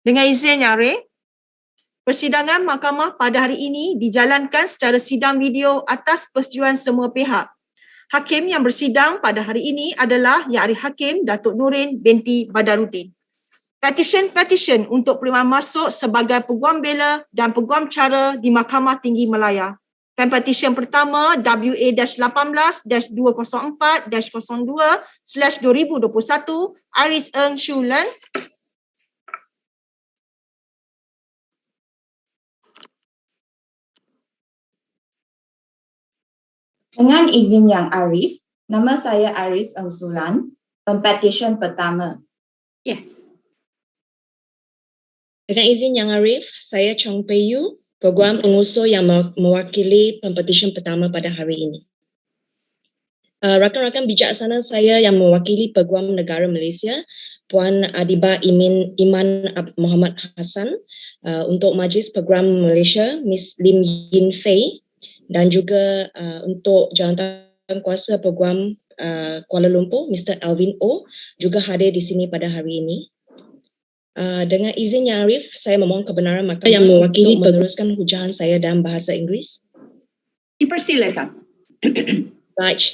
Dengan izin Yang Arif, persidangan mahkamah pada hari ini dijalankan secara sidang video atas persetujuan semua pihak. Hakim yang bersidang pada hari ini adalah Yang Arif Hakim, Datuk Noorin, Binti, Badaruddin. Petisyen untuk penerimaan masuk sebagai Peguam Bela dan Peguam Cara di Mahkamah Tinggi Malaya. Pempetisyen pertama WA-18-204-02/2021 Iris Eng Shulan. Dengan izin Yang Arif, nama saya Iris Eng Shulan, pempetisyen pertama. Yes. Dengan izin Yang Arif, saya Chong Peyu, Peguam pengusul yang mewakili pempetisyen pertama pada hari ini. Rakan-rakan bijaksana saya yang mewakili Peguam Negara Malaysia, Puan Adiba Iman Muhammad Hassan, untuk Majlis Peguam Malaysia, Miss Lim Yin Fei, dan juga untuk Jawatan Kuasa Peguam Kuala Lumpur, Mr. Alvin O, juga hadir di sini pada hari ini. Dengan izin Yang Arif, saya memohon kebenaran mahkamah yang mewakili meneruskan hujahan saya dalam bahasa Inggeris. Dipersilakan. Right.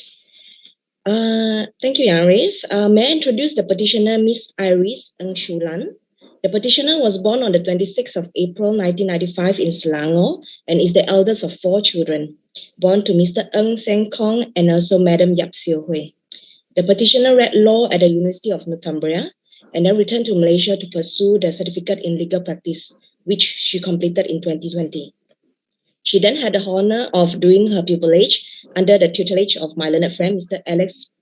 Thank you, Yang Arif. May I introduce the petitioner, Miss Iris Eng Shulan. The petitioner was born on the 26th of April 1995 in Selangor and is the eldest of 4 children, born to Mr. Eng Seng Kong and also Madam Yap Siew Hui. The petitioner read law at the University of Northumbria and then returned to Malaysia to pursue the certificate in legal practice, which she completed in 2020. She then had the honor of doing her pupillage under the tutelage of my learned friend, Mr. Alex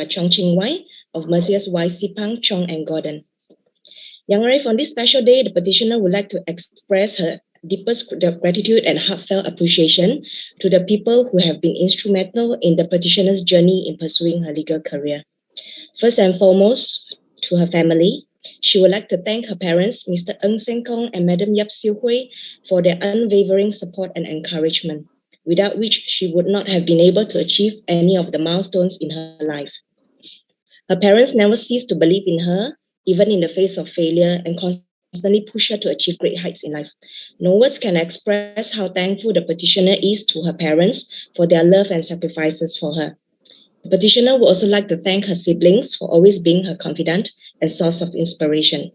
Chong Ching Wai of Merciers Y. Sipang, Chong and Gordon. Yang Arif, on this special day, the petitioner would like to express her deepest gratitude and heartfelt appreciation to the people who have been instrumental in the petitioner's journey in pursuing her legal career. First and foremost, to her family, she would like to thank her parents, Mr. Eng Seng Kong and Madam Yap Siew Hui, for their unwavering support and encouragement, without which she would not have been able to achieve any of the milestones in her life. Her parents never ceased to believe in her, even in the face of failure, and constantly push her to achieve great heights in life. No words can express how thankful the petitioner is to her parents for their love and sacrifices for her. The petitioner would also like to thank her siblings for always being her confidant and source of inspiration.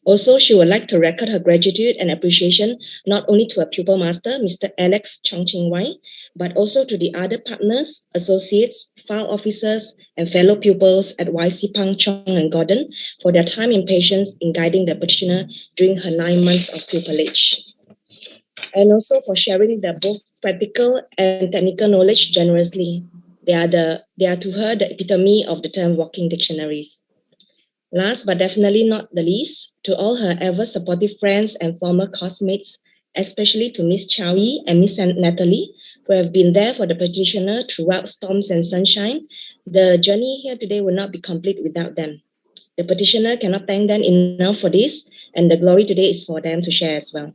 Also, she would like to record her gratitude and appreciation not only to her pupil master, Mr. Alex Chong Ching Wai, but also to the other partners, associates, file officers, and fellow pupils at YC Pang, Chong, and Gordon for their time and patience in guiding the petitioner during her 9 months of pupillage. And also for sharing their both practical and technical knowledge generously. They are to her the epitome of the term walking dictionaries. Last but definitely not the least, to all her ever supportive friends and former classmates, especially to Miss Chow Yi and Miss Natalie, who have been there for the petitioner throughout storms and sunshine. The journey here today will not be complete without them. The petitioner cannot thank them enough for this, and the glory today is for them to share as well.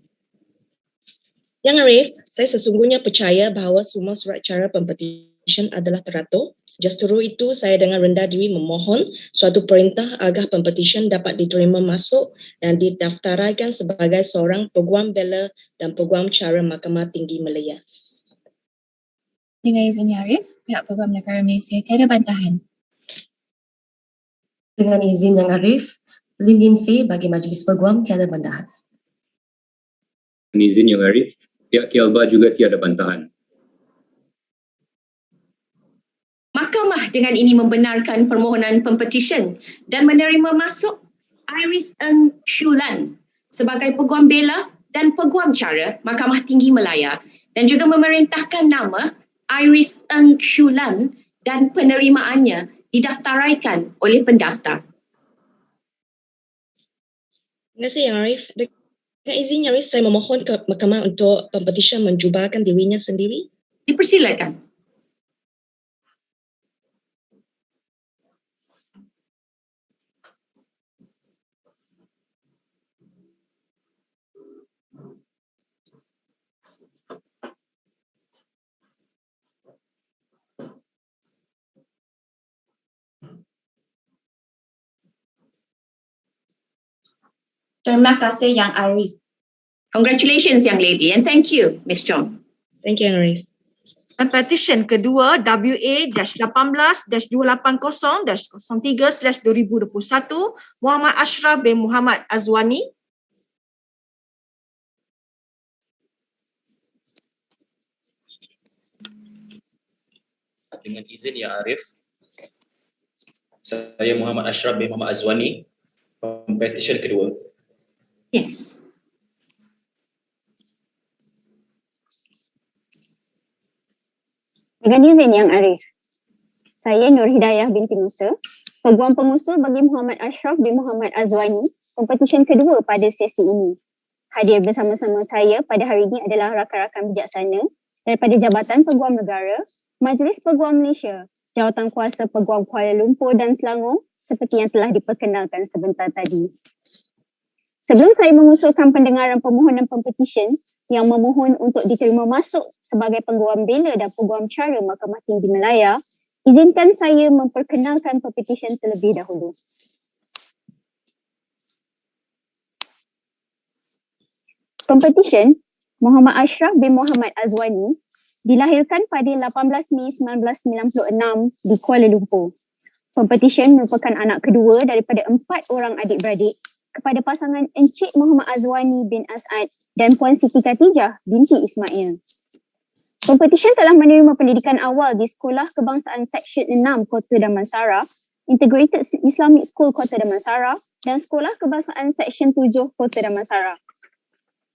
Yang Arif, saya sesungguhnya percaya bahawa semua surat cara pempetisyen adalah teratur. Justru itu, saya dengan rendah diri memohon suatu perintah agar pempetisyen dapat diterima masuk dan didaftaraikan sebagai seorang Peguam Bela dan Peguam Cara Mahkamah Tinggi Malaya. Dengan izin Yang Arif, pihak Peguam Negara Malaysia tiada bantahan. Dengan izin Yang Arif, Lim Yin Fei bagi Majlis Peguam tiada bantahan. Dengan izin Yang Arif, pihak Kialba juga tiada bantahan. Mahkamah dengan ini membenarkan permohonan pempetisyen dan menerima masuk Iris Eng Shulan sebagai Peguam Bela dan Peguam Cara Mahkamah Tinggi Malaya dan juga memerintahkan nama Iris Eng Shulan dan penerimaannya didaftaraikan oleh pendaftar. Terima kasih Yang Arif. Dengan izin Yang Arif, saya memohon ke mahkamah untuk pempetisyen menjubahkan dirinya sendiri. Dipersilakan. Terima kasih Yang Arif. Congratulations, young lady, and thank you, Ms. Chong. Thank you, Arif. Petisyen kedua WA-18-280-03/2021 Muhammad Ashraf bin Muhammad Azwani. Dengan izin Yang Arif, saya Muhammad Ashraf bin Muhammad Azwani, petisyen kedua. Yes. Dengan izin Yang Arif, saya Nur Hidayah binti Musa, Peguam Pengusul bagi Muhammad Ashraf bin Muhammad Azwani, petisyen kedua pada sesi ini. Hadir bersama-sama saya pada hari ini adalah rakan-rakan bijaksana daripada Jabatan Peguam Negara, Majlis Peguam Malaysia, Jawatan Kuasa Peguam Kuala Lumpur dan Selangor seperti yang telah diperkenalkan sebentar tadi. Sebelum saya mengusulkan pendengaran permohonan pempetisyen yang memohon untuk diterima masuk sebagai Peguam Bela dan Peguam Cara Mahkamah Tinggi Malaya, izinkan saya memperkenalkan pempetisyen terlebih dahulu. Pempetisyen Muhammad Ashraf bin Muhammad Azwani dilahirkan pada 18 Mei 1996 di Kuala Lumpur. Pempetisyen merupakan anak kedua daripada 4 orang adik-beradik kepada pasangan Encik Muhammad Azwani bin As'ad dan Puan Siti Khatijah binti Ismail. Pempetisyen telah menerima pendidikan awal di Sekolah Kebangsaan Seksyen 6 Kota Damansara, Integrated Islamic School Kota Damansara dan Sekolah Kebangsaan Seksyen 7 Kota Damansara.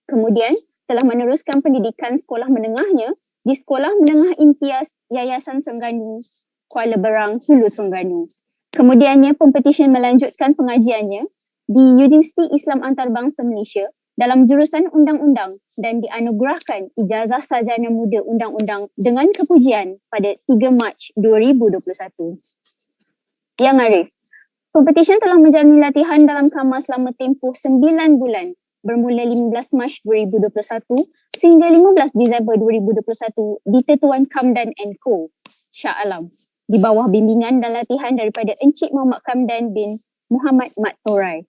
Kemudian telah meneruskan pendidikan sekolah menengahnya di Sekolah Menengah Imtiaz Yayasan Terengganu, Kuala Berang, Hulu Terengganu. Kemudiannya pempetisyen melanjutkan pengajiannya di Universiti Islam Antarabangsa Malaysia dalam jurusan Undang-Undang dan dianugerahkan ijazah sarjana muda Undang-Undang dengan kepujian pada 3 Mac 2021. Yang Arif, pempetisyen telah menjalani latihan dalam kamar selama tempoh 9 bulan bermula 15 Mac 2021 sehingga 15 Disember 2021 di Tetuan Kamdan & Co. Shah Alam di bawah bimbingan dan latihan daripada Encik Muhammad Kamdan bin Muhammad Mat Torai.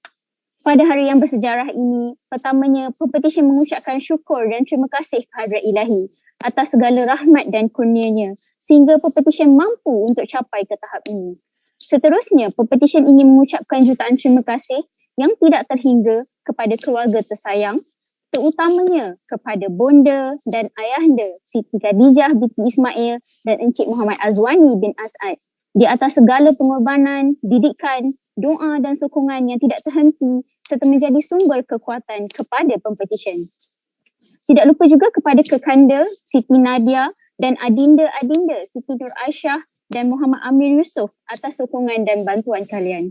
Pada hari yang bersejarah ini, pertamanya pempetisyen mengucapkan syukur dan terima kasih kehadrat Ilahi atas segala rahmat dan kurnianya sehingga pempetisyen mampu untuk capai ke tahap ini. Seterusnya, pempetisyen ingin mengucapkan jutaan terima kasih yang tidak terhingga kepada keluarga tersayang, terutamanya kepada bonda dan ayahanda Siti Khatijah binti Ismail dan Encik Muhammad Azwani bin As'ad di atas segala pengorbanan, didikan, doa dan sokongan yang tidak terhenti serta menjadi sumber kekuatan kepada pempetisyen. Tidak lupa juga kepada kekanda Siti Nadia dan adinda-adinda Siti Nur Aisyah dan Muhammad Amir Yusof atas sokongan dan bantuan kalian.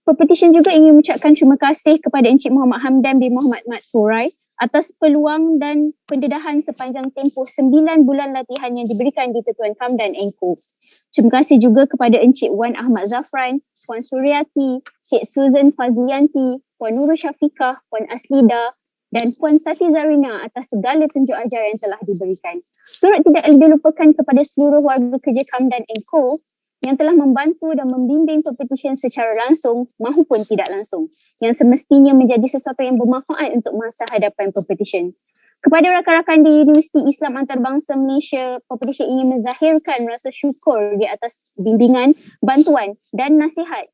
Pempetisyen juga ingin mengucapkan terima kasih kepada Encik Muhammad Hamdan bin Muhammad Mat Torai atas peluang dan pendedahan sepanjang tempoh 9 bulan latihan yang diberikan di Tetuan Kamdan & Co. Terima kasih juga kepada Encik Wan Ahmad Zafran, Puan Suryati, Cik Susan Fazlianti, Puan Nurul Syafiqah, Puan Aslida dan Puan Sati Zarina atas segala tunjuk ajar yang telah diberikan. Turut tidak dilupakan kepada seluruh warga kerja Kamdan & Co. yang telah membantu dan membimbing pempetisyen secara langsung maupun tidak langsung, yang semestinya menjadi sesuatu yang bermanfaat untuk masa hadapan pempetisyen. Kepada rakan-rakan di Universiti Islam Antarabangsa Malaysia, pempetisyen ingin menzahirkan rasa syukur di atas bimbingan, bantuan dan nasihat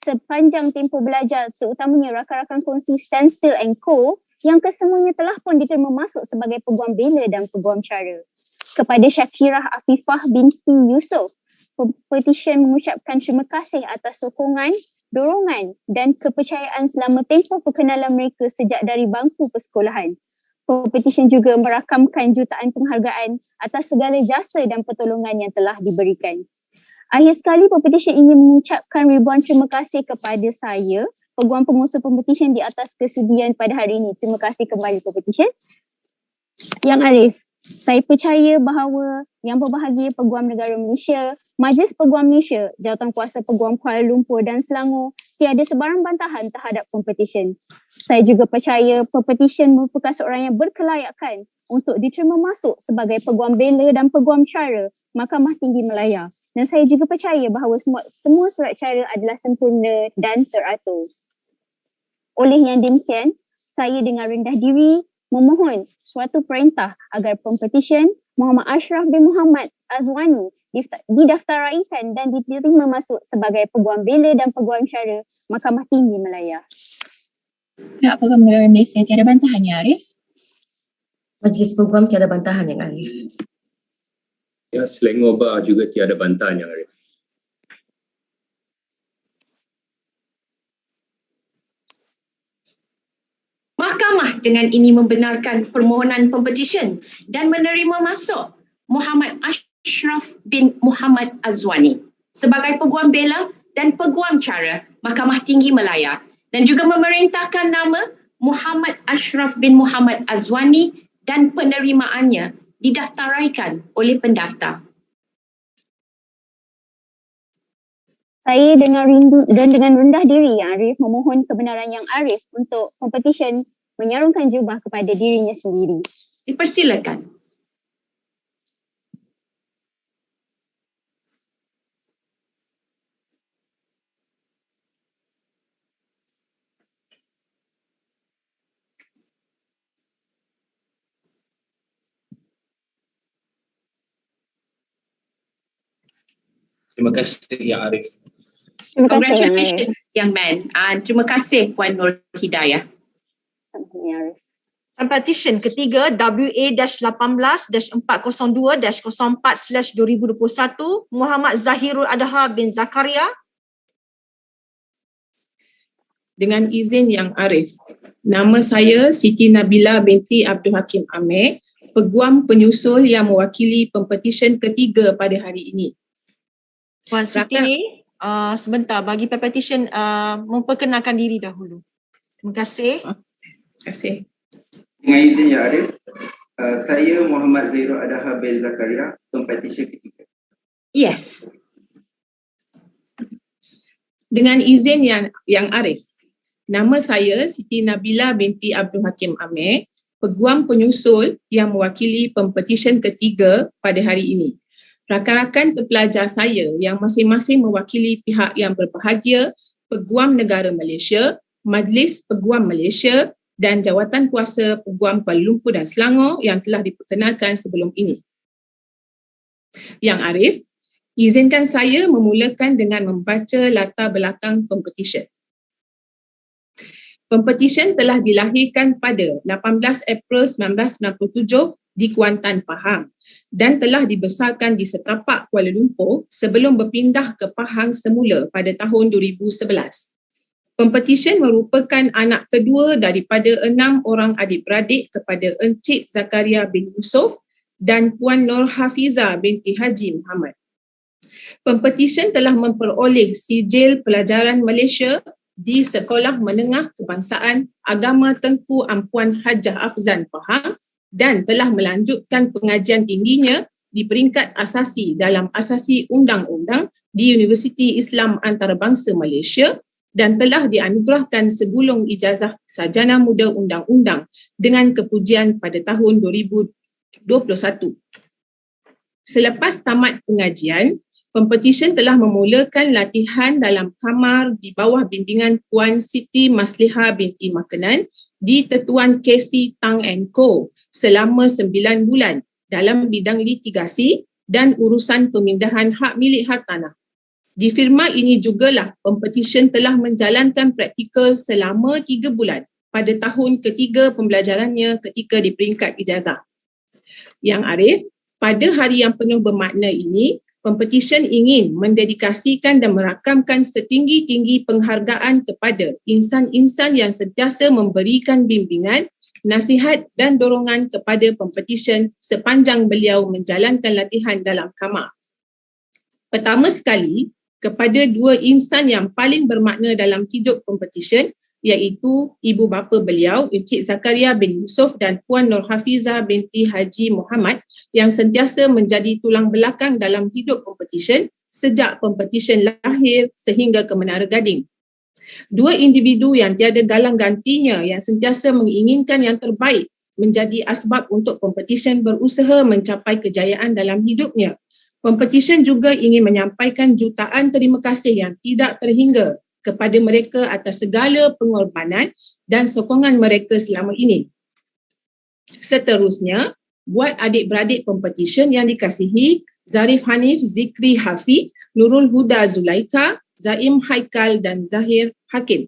sepanjang tempoh belajar, terutamanya rakan-rakan kongsi Standstill & Co. yang kesemuanya telah pun diterima masuk sebagai Peguam Bela dan Peguam Cara. Kepada Syakirah Afifah binti Yusof, pempetisyen mengucapkan terima kasih atas sokongan, dorongan dan kepercayaan selama tempoh perkenalan mereka sejak dari bangku persekolahan. Pempetisyen juga merakamkan jutaan penghargaan atas segala jasa dan pertolongan yang telah diberikan. Akhir sekali, pempetisyen ingin mengucapkan ribuan terima kasih kepada saya, Peguam Pengusul Pempetisyen di atas kesudian pada hari ini. Terima kasih kembali pempetisyen. Yang Arif, saya percaya bahawa yang berbahagia Peguam Negara Malaysia, Majlis Peguam Malaysia, Jawatan Kuasa Peguam Kuala Lumpur dan Selangor tiada sebarang bantahan terhadap pempetisyen. Saya juga percaya pempetisyen merupakan seorang yang berkelayakan untuk diterima masuk sebagai Peguam Bela dan Peguam Cara Mahkamah Tinggi Malaya. Dan saya juga percaya bahawa semua surat cara adalah sempurna dan teratur. Oleh yang demikian, saya dengan rendah diri memohon suatu perintah agar Pempetisyen Muhammad Ashraf bin Muhammad Azwani didaftaraikan dan diterima masuk sebagai Peguam Bela dan Peguam Cara Mahkamah Tinggi Malaya. Pihak Peguam Negara Malaysia tiada bantahan, Ya Arif? Majlis Peguam tiada bantahan, Yang Arif. Ya, Selangor Bar juga tiada bantahan, Yang Arif. Mahkamah dengan ini membenarkan permohonan Pempetisyen dan menerima masuk Muhammad Ashraf bin Muhammad Azwani sebagai Peguam Bela dan Peguam Cara Mahkamah Tinggi Malaya dan juga memerintahkan nama Muhammad Ashraf bin Muhammad Azwani dan penerimaannya didaftaraikan oleh pendaftar. Saya dengan rendah diri Yang Arif memohon kebenaran Yang Arif untuk Pempetisyen menyarungkan jubah kepada dirinya sendiri. Dipersilakan. Terima kasih Yang Arif. Terima kasih, Congratulations, young man. Terima kasih Puan Nur Hidayah. Yang Arif. Pempetisyen ketiga WA-18-402-04/2021 Muhammad Zahirul Adha bin Zakaria. Dengan izin Yang Arif, nama saya Siti Nabila binti Abdul Hakim Amir, Peguam penyusul yang mewakili Pempetisyen ketiga pada hari ini. Puan Siti, sebentar bagi Pempetisyen memperkenalkan diri dahulu. Terima kasih. Terima kasih. Dengan izin Yang Arif, saya Muhammad Zahirul Adha bin Zakaria, Pempetisyen ketiga. Yes. Dengan izin Yang Arif, nama saya Siti Nabila binti Abdul Hakim Amir, Peguam penyusul yang mewakili Pempetisyen ketiga pada hari ini. Rakan-rakan terpelajar saya yang masing-masing mewakili pihak yang berbahagia, Peguam Negara Malaysia, Majlis Peguam Malaysia dan Jawatan Kuasa Peguam Kuala Lumpur dan Selangor yang telah diperkenalkan sebelum ini. Yang Arif, izinkan saya memulakan dengan membaca latar belakang Pempetisyen. Pempetisyen telah dilahirkan pada 18 April 1997 di Kuantan, Pahang dan telah dibesarkan di setapak Kuala Lumpur sebelum berpindah ke Pahang semula pada tahun 2011. Pempetisyen merupakan anak kedua daripada 6 orang adik-beradik kepada Encik Zakaria bin Yusof dan Puan Nur Hafiza binti Haji Muhammad. Pempetisyen telah memperoleh sijil pelajaran Malaysia di Sekolah Menengah Kebangsaan Agama Tengku Ampuan Hajah Afzan Pahang dan telah melanjutkan pengajian tingginya di peringkat asasi dalam asasi undang-undang di Universiti Islam Antarabangsa Malaysia dan telah dianugerahkan segulung ijazah sarjana muda undang-undang dengan kepujian pada tahun 2021. Selepas tamat pengajian, Pempetisyen telah memulakan latihan dalam kamar di bawah bimbingan Puan Siti Maslihah binti Makanan di Tetuan Casey Tang & Co selama 9 bulan dalam bidang litigasi dan urusan pemindahan hak milik hartanah. Di firma ini jugalah Pempetisyen telah menjalankan praktikal selama 3 bulan pada tahun ketiga pembelajarannya ketika di peringkat ijazah. Yang Arif, pada hari yang penuh bermakna ini, Pempetisyen ingin mendedikasikan dan merakamkan setinggi-tinggi penghargaan kepada insan-insan yang sentiasa memberikan bimbingan, nasihat dan dorongan kepada Pempetisyen sepanjang beliau menjalankan latihan dalam kamar. Pertama sekali, kepada 2 insan yang paling bermakna dalam hidup Pempetisyen, iaitu ibu bapa beliau, Encik Zakaria bin Yusof dan Puan Nur Hafiza binti Haji Muhammad yang sentiasa menjadi tulang belakang dalam hidup Pempetisyen sejak Pempetisyen lahir sehingga ke Menara Gading. 2 individu yang tiada galang gantinya yang sentiasa menginginkan yang terbaik menjadi asbab untuk Pempetisyen berusaha mencapai kejayaan dalam hidupnya. Pempetisyen juga ingin menyampaikan jutaan terima kasih yang tidak terhingga kepada mereka atas segala pengorbanan dan sokongan mereka selama ini. Seterusnya, buat adik-beradik Pempetisyen yang dikasihi, Zarif Hanif Zikri Hafi, Nurul Huda Zulaika, Zaim Haikal dan Zahir Hakim.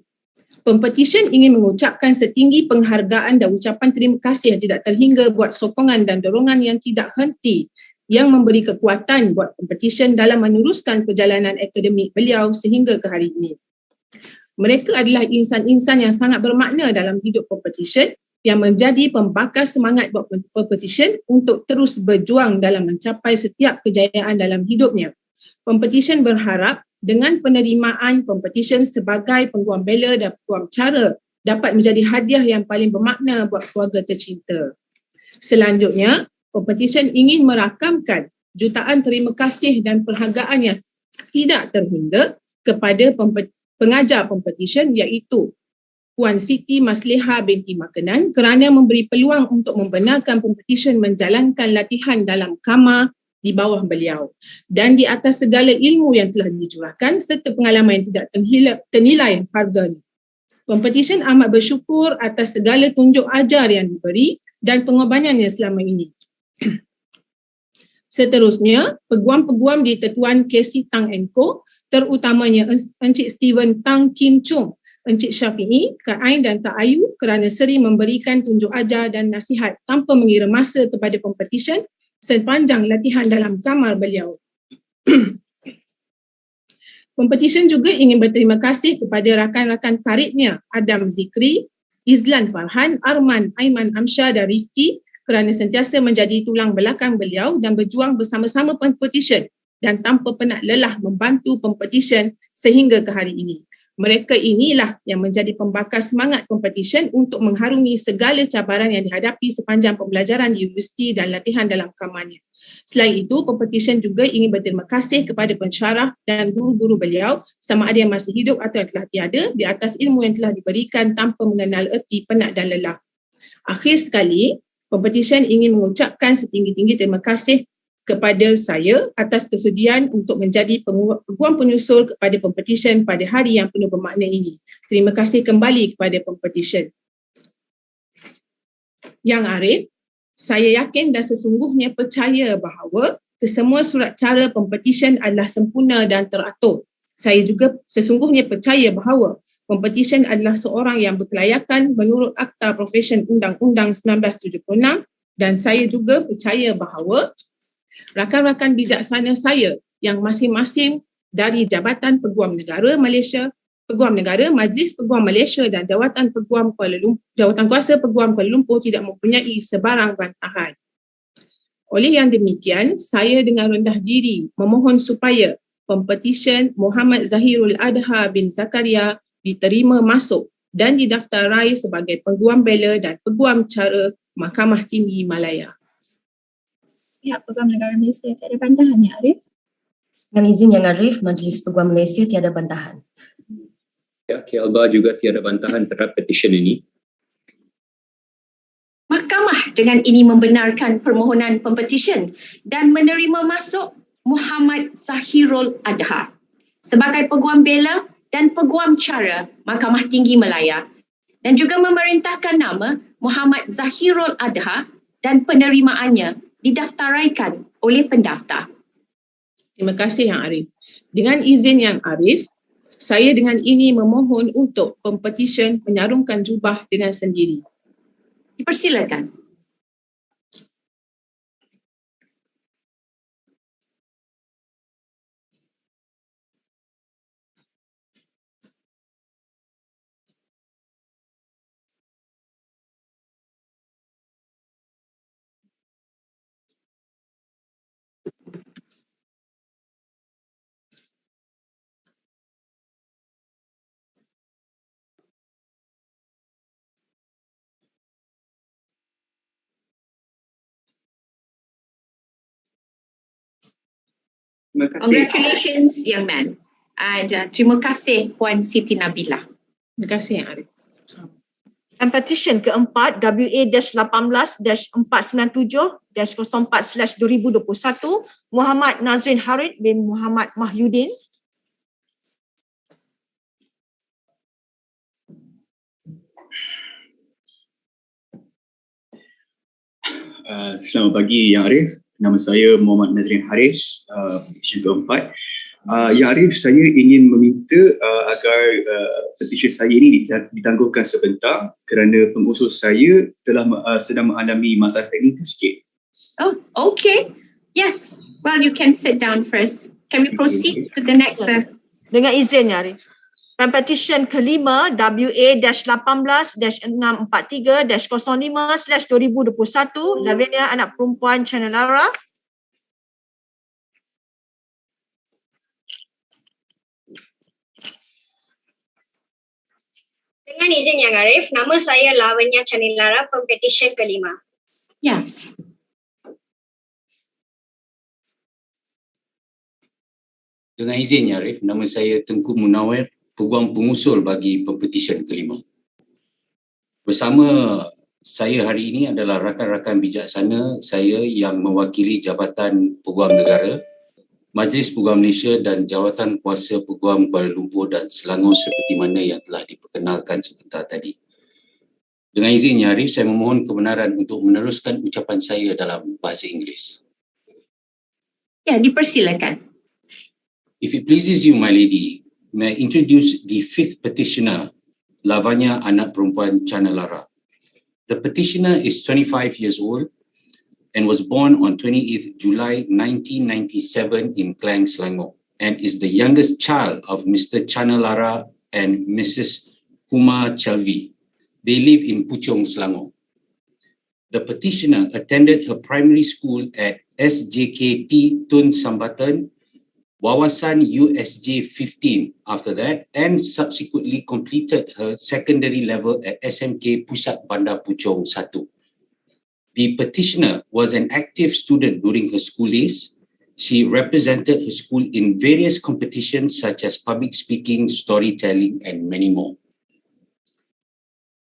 Pempetisyen ingin mengucapkan setinggi penghargaan dan ucapan terima kasih yang tidak terhingga buat sokongan dan dorongan yang tidak henti yang memberi kekuatan buat Pempetisyen dalam meneruskan perjalanan akademik beliau sehingga ke hari ini. Mereka adalah insan-insan yang sangat bermakna dalam hidup Pempetisyen yang menjadi pembakar semangat buat Pempetisyen untuk terus berjuang dalam mencapai setiap kejayaan dalam hidupnya. Pempetisyen berharap dengan penerimaan Pempetisyen sebagai Peguam Bela dan Peguam Cara dapat menjadi hadiah yang paling bermakna buat keluarga tercinta. Selanjutnya, Pempetisyen ingin merakamkan jutaan terima kasih dan penghargaan yang tidak terhingga kepada pengajar Pempetisyen iaitu Puan Siti Masliha Binti Makanan kerana memberi peluang untuk membenarkan Pempetisyen menjalankan latihan dalam kamar di bawah beliau dan di atas segala ilmu yang telah dicurahkan serta pengalaman yang tidak ternilai harganya. Pempetisyen amat bersyukur atas segala tunjuk ajar yang diberi dan pengorbanannya selama ini. Seterusnya, peguam-peguam di Tetuan Kesi Tang & Co, terutamanya Encik Steven Tang Kim Chung, Encik Syafi'i, Kak Ain dan Kak Ayu kerana sering memberikan tunjuk ajar dan nasihat tanpa mengira masa kepada Pempetisyen sepanjang latihan dalam kamar beliau. Pempetisyen juga ingin berterima kasih kepada rakan-rakan karibnya Adam Zikri, Izlan Farhan, Arman, Aiman Amsyah dan Rifki kerana sentiasa menjadi tulang belakang beliau dan berjuang bersama-sama Pempetisyen dan tanpa penat lelah membantu Pempetisyen sehingga ke hari ini. Mereka inilah yang menjadi pembakar semangat Pempetisyen untuk mengharungi segala cabaran yang dihadapi sepanjang pembelajaran di universiti dan latihan dalam kamarnya. Selain itu, Pempetisyen juga ingin berterima kasih kepada pensyarah dan guru-guru beliau sama ada yang masih hidup atau yang telah tiada di atas ilmu yang telah diberikan tanpa mengenal erti penat dan lelah. Akhir sekali, Pempetisyen ingin mengucapkan setinggi-tinggi terima kasih kepada saya atas kesudian untuk menjadi peguam penyusul kepada Pempetisyen pada hari yang penuh bermakna ini. Terima kasih kembali kepada Pempetisyen. Yang Arif, saya yakin dan sesungguhnya percaya bahawa kesemua surat cara Pempetisyen adalah sempurna dan teratur. Saya juga sesungguhnya percaya bahawa Pempetisyen adalah seorang yang berkelayakan menurut Akta Profesyen Undang-Undang 1976 dan saya juga percaya bahawa rakan-rakan bijaksana saya yang masing-masing dari Jabatan Peguam Negara Malaysia, Peguam Negara, Majlis Peguam Malaysia dan Jawatan Peguam Kuala Lumpur, Jawatan Kuasa Peguam Kuala Lumpur tidak mempunyai sebarang bantahan. Oleh yang demikian, saya dengan rendah diri memohon supaya Pempetisyen Muhammad Zahirul Adha bin Zakaria diterima masuk dan didaftarai sebagai Peguam Bela dan Peguam Cara Mahkamah Tinggi Malaya. Pihak Peguam Negara Malaysia tiada bantahan, Ya Arif. Dengan izin Yang Arif, Majlis Peguam Malaysia tiada bantahan. Ya, KLBA juga tiada bantahan terhadap petisyen ini. Mahkamah dengan ini membenarkan permohonan Pempetisyen dan menerima masuk Muhammad Zahirul Adha sebagai Peguam Bela dan Peguam Cara Mahkamah Tinggi Malaya dan juga memerintahkan nama Muhammad Zahirul Adha dan penerimaannya didaftaraikan oleh pendaftar. Terima kasih Yang Arif. Dengan izin Yang Arif, saya dengan ini memohon untuk Pempetisyen menyarungkan jubah dengan sendiri. Dipersilakan. Congratulations, young man. And terima kasih Puan Siti Nabila. Terima kasih Yang Arif. Pempetisyen keempat WA-18-497-04/2021 Muhammad Nazrin Harid bin Muhammad Mahyudin. Selamat pagi Yang Arif. Nama saya Muhammad Nazrin Haris, petisyen keempat. Yang Arif, saya ingin meminta agar petisyen saya ini ditangguhkan sebentar kerana pengusul saya sedang mengalami masalah teknikal sikit. Oh, okay. Yes. Well, you can sit down first. Can we proceed to the next? Dengan izin, Yang Arif. Pempetisyen kelima WA-18-643-05/2021 Lavinia anak perempuan Chanelara. Dengan izin Yang Arif, nama saya Lavinia Chanelara, pempetisyen kelima. Yes. Dengan izin Yang Arif, nama saya Tengku Munawir, Peguam pengusul bagi pempetisyen kelima. Bersama saya hari ini adalah rakan-rakan bijaksana saya yang mewakili Jabatan Peguam Negara, Majlis Peguam Malaysia dan Jawatan Kuasa Peguam Kuala Lumpur dan Selangor seperti mana yang telah diperkenalkan sebentar tadi. Dengan izin Yang Arif, saya memohon kebenaran untuk meneruskan ucapan saya dalam bahasa Inggeris. Ya, dipersilakan. If it pleases you, my lady, may I introduce the fifth petitioner, Lavanya anak perempuan Chanelara. The petitioner is 25 years old and was born on 28th July 1997 in Klang, Selangor, and is the youngest child of Mr. Chanelara and Mrs. Huma Chelvi. They live in Puchong, Selangor. The petitioner attended her primary school at SJKT Tun Sambatan, Wawasan USJ 15 after that, and subsequently completed her secondary level at SMK Pusat Bandar Puchong 1. The petitioner was an active student during her school days. She represented her school in various competitions such as public speaking, storytelling, and many more.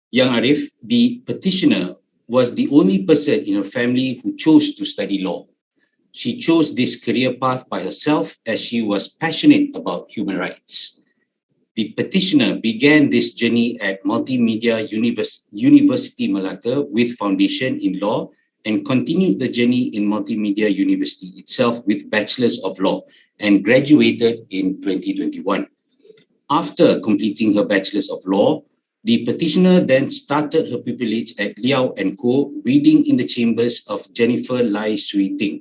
Yang Arif, the petitioner, was the only person in her family who chose to study law. She chose this career path by herself as she was passionate about human rights. The petitioner began this journey at Multimedia University Malacca with foundation in law and continued the journey in Multimedia University itself with Bachelor's of Law and graduated in 2021. After completing her Bachelor's of Law, the petitioner then started her pupillage at Liao & Co, reading in the chambers of Jennifer Lai Sui Ting.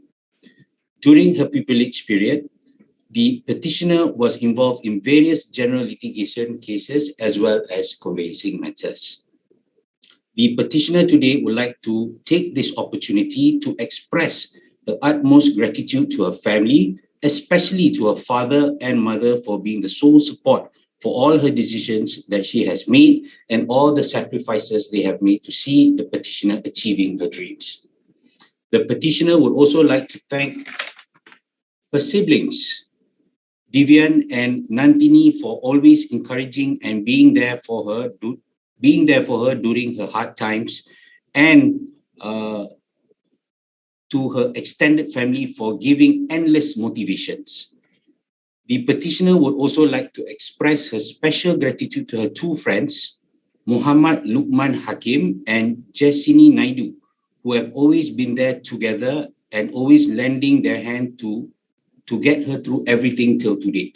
During her pupillage period, the petitioner was involved in various general litigation cases as well as conveyancing matters. The petitioner today would like to take this opportunity to express the utmost gratitude to her family, especially to her father and mother for being the sole support for all her decisions that she has made and all the sacrifices they have made to see the petitioner achieving her dreams. The petitioner would also like to thank her siblings, Divian and Nantini, for always encouraging and being there for her during her hard times, and to her extended family for giving endless motivations. The petitioner would also like to express her special gratitude to her two friends, Muhammad Lukman Hakim and Jessini Naidu, who have always been there together and always lending their hand to get her through everything till today.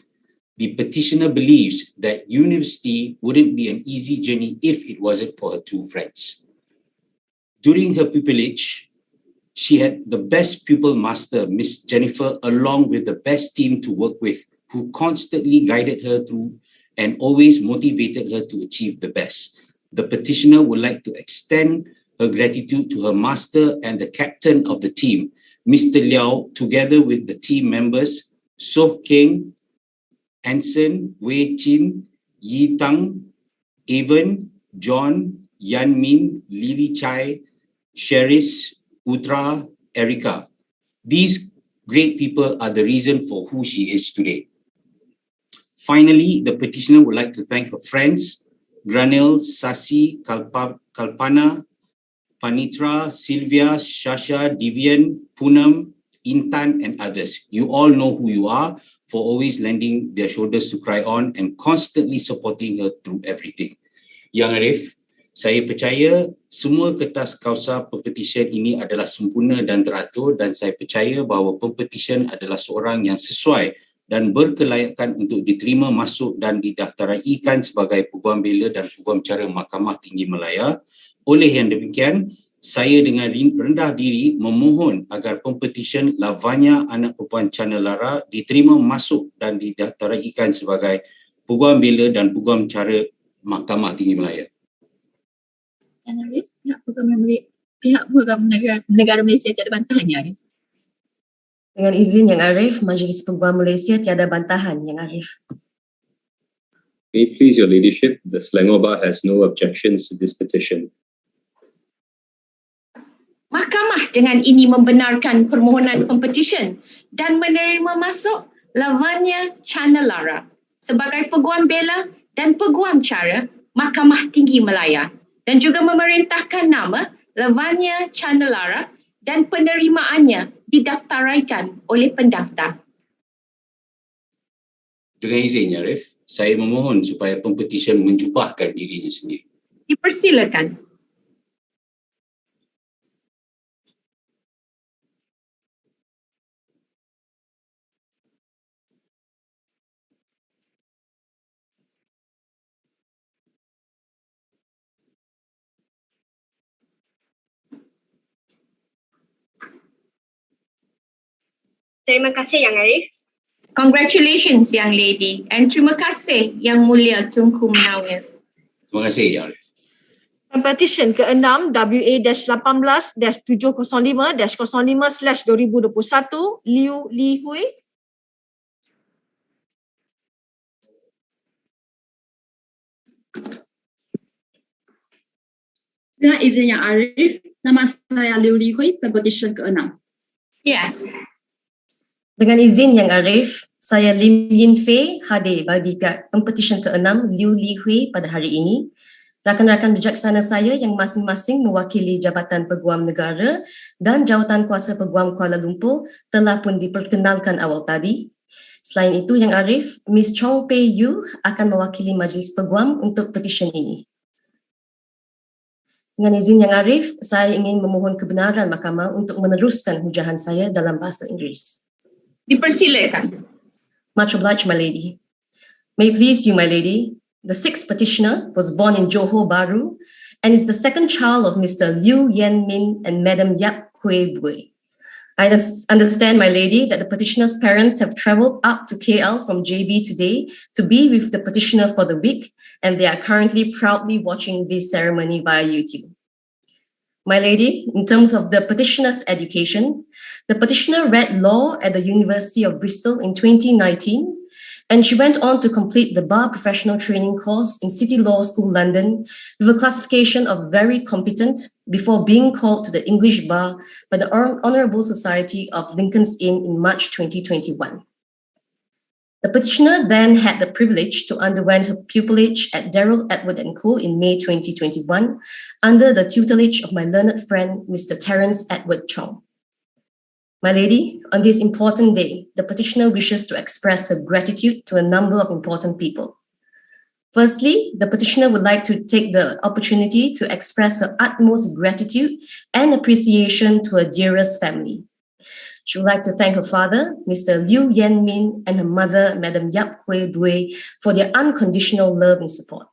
The petitioner believes that university wouldn't be an easy journey if it wasn't for her two friends. During her pupillage, she had the best pupil master, Miss Jennifer, along with the best team to work with, who constantly guided her through and always motivated her to achieve the best. The petitioner would like to extend her gratitude to her master and the captain of the team, Mr. Liao, together with the team members, Soh Keng, Anson, Wei Chin, Yi Tang, Evan, John, Yan Min, Lily Chai, Sheris, Utra, Erica. These great people are the reason for who she is today. Finally, the petitioner would like to thank her friends, Granil, Sasi, Kalpana, Panitra, Sylvia, Shasha, Divian, Poonam, Intan, and others. You all know who you are for always lending their shoulders to cry on and constantly supporting her through everything. Yang Arif, Saya percaya semua kertas kausa pempetisyen ini adalah sempurna dan teratur, dan saya percaya bahawa pempetisyen adalah seorang yang sesuai dan berkelayakan untuk diterima, masuk dan didaftaraikan sebagai Peguam Bela dan Peguam Cara Mahkamah Tinggi Malaya. Oleh yang demikian, saya dengan rendah diri memohon agar pempetisyen Lavanya anak perempuan Lara diterima, masuk dan didaftaraikan sebagai Peguam Bela dan Peguam Cara Mahkamah Tinggi Malaya. Yang Arif, pihak Peguam Negara Malaysia tiada bantahan, Yang Arif. Dengan izin Yang Arif, Majlis Peguam Malaysia tiada bantahan, Yang Arif. May it please your leadership, the Selangor Bar has no objections to this petition. Mahkamah dengan ini membenarkan permohonan pempetisyen dan menerima masuk Lavanya Lara sebagai Peguam Bela dan Peguam Cara Mahkamah Tinggi Malaya, dan juga memerintahkan nama Lavanya Lara dan penerimaannya didaftaraikan oleh pendaftar. Dengan izin Arif, saya memohon supaya pempetisyen menjubahkan dirinya sendiri. Dipersilakan. Terima kasih Yang Arif. Congratulations Young Lady, and terima kasih Yang Mulia Tunku Munawir. Terima kasih Yang Arif. Petisyen ke-6 WA-18-705-05/2021 Liu Li Hui. Dengan izin Yang Arif, nama saya Liu Li Hui, petisyen ke-6. Yes. Dengan izin Yang Arif, saya Lim Yin Fei hadir bagi pempetisyen ke-6 Liu Li Hui pada hari ini. Rakan-rakan bijaksana saya yang masing-masing mewakili Jabatan Peguam Negara dan Jawatan Kuasa Peguam Kuala Lumpur telah pun diperkenalkan awal tadi. Selain itu, Yang Arif, Miss Chong Pei Yu akan mewakili Majlis Peguam untuk petisyen ini. Dengan izin Yang Arif, saya ingin memohon kebenaran mahkamah untuk meneruskan hujahan saya dalam bahasa Inggeris. Dipersilakan. Much obliged, my lady. May it please you, my lady, the sixth petitioner was born in Johor Bahru and is the second child of Mr. Liu Yen Min and Madam Yap Kue Bui. I understand, my lady, that the petitioner's parents have travelled up to KL from JB today to be with the petitioner for the week, and they are currently proudly watching this ceremony via YouTube. My lady, in terms of the petitioner's education, the petitioner read law at the University of Bristol in 2019, and she went on to complete the Bar Professional Training course in City Law School, London, with a classification of very competent before being called to the English Bar by the Honourable Society of Lincoln's Inn in March 2021. The petitioner then had the privilege to underwent her pupillage at Darrell Edward & Co. in May 2021 under the tutelage of my learned friend, Mr. Terence Edward Chong. My lady, on this important day, the petitioner wishes to express her gratitude to a number of important people. Firstly, the petitioner would like to take the opportunity to express her utmost gratitude and appreciation to her dearest family. She would like to thank her father, Mr. Liu Yen Min, and her mother, Madam Yap Kue Bui, for their unconditional love and support.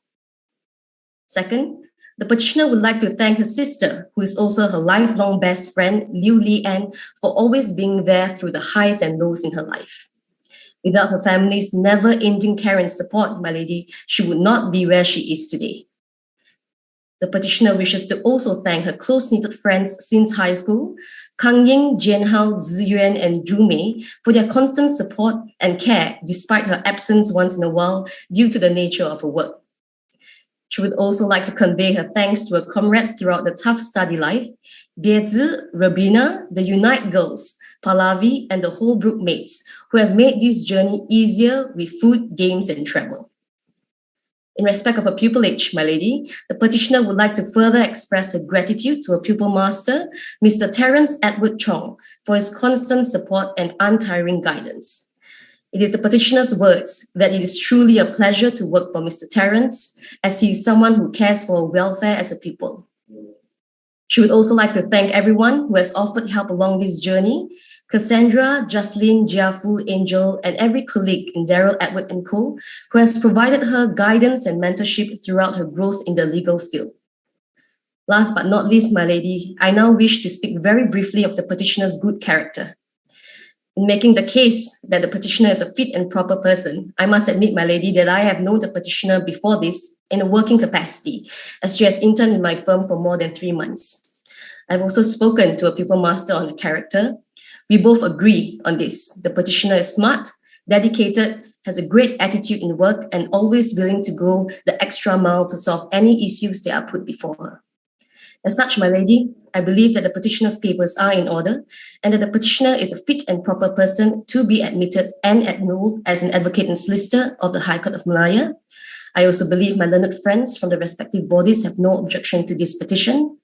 Second, the petitioner would like to thank her sister, who is also her lifelong best friend, Liu Li An, for always being there through the highs and lows in her life. Without her family's never-ending care and support, my lady, she would not be where she is today. The petitioner wishes to also thank her close-knitted friends since high school, Kang Ying, Jianhao, Ziyuan, and Zhu Mei, for their constant support and care despite her absence once in a while due to the nature of her work. She would also like to convey her thanks to her comrades throughout the tough study life, Biezi, Rabina, the Unite Girls, Pahlavi, and the Holbrook mates, who have made this journey easier with food, games, and travel. In respect of her pupillage, my lady, the petitioner would like to further express her gratitude to her pupil master, Mr. Terence Edward Chong, for his constant support and untiring guidance. It is the petitioner's words that it is truly a pleasure to work for Mr. Terence, as he is someone who cares for our welfare as a people. She would also like to thank everyone who has offered help along this journey: Cassandra, Jocelyn, Jiafu, Angel, and every colleague in Daryl, Edward & Co. who has provided her guidance and mentorship throughout her growth in the legal field. Last but not least, my lady, I now wish to speak very briefly of the petitioner's good character. In making the case that the petitioner is a fit and proper person, I must admit, my lady, that I have known the petitioner before this in a working capacity, as she has interned in my firm for more than 3 months. I've also spoken to a pupil master on the character. We both agree on this. The petitioner is smart, dedicated, has a great attitude in work, and always willing to go the extra mile to solve any issues that are put before her. As such, my lady, I believe that the petitioner's papers are in order and that the petitioner is a fit and proper person to be admitted and enrolled as an advocate and solicitor of the High Court of Malaya. I also believe my learned friends from the respective bodies have no objection to this petition.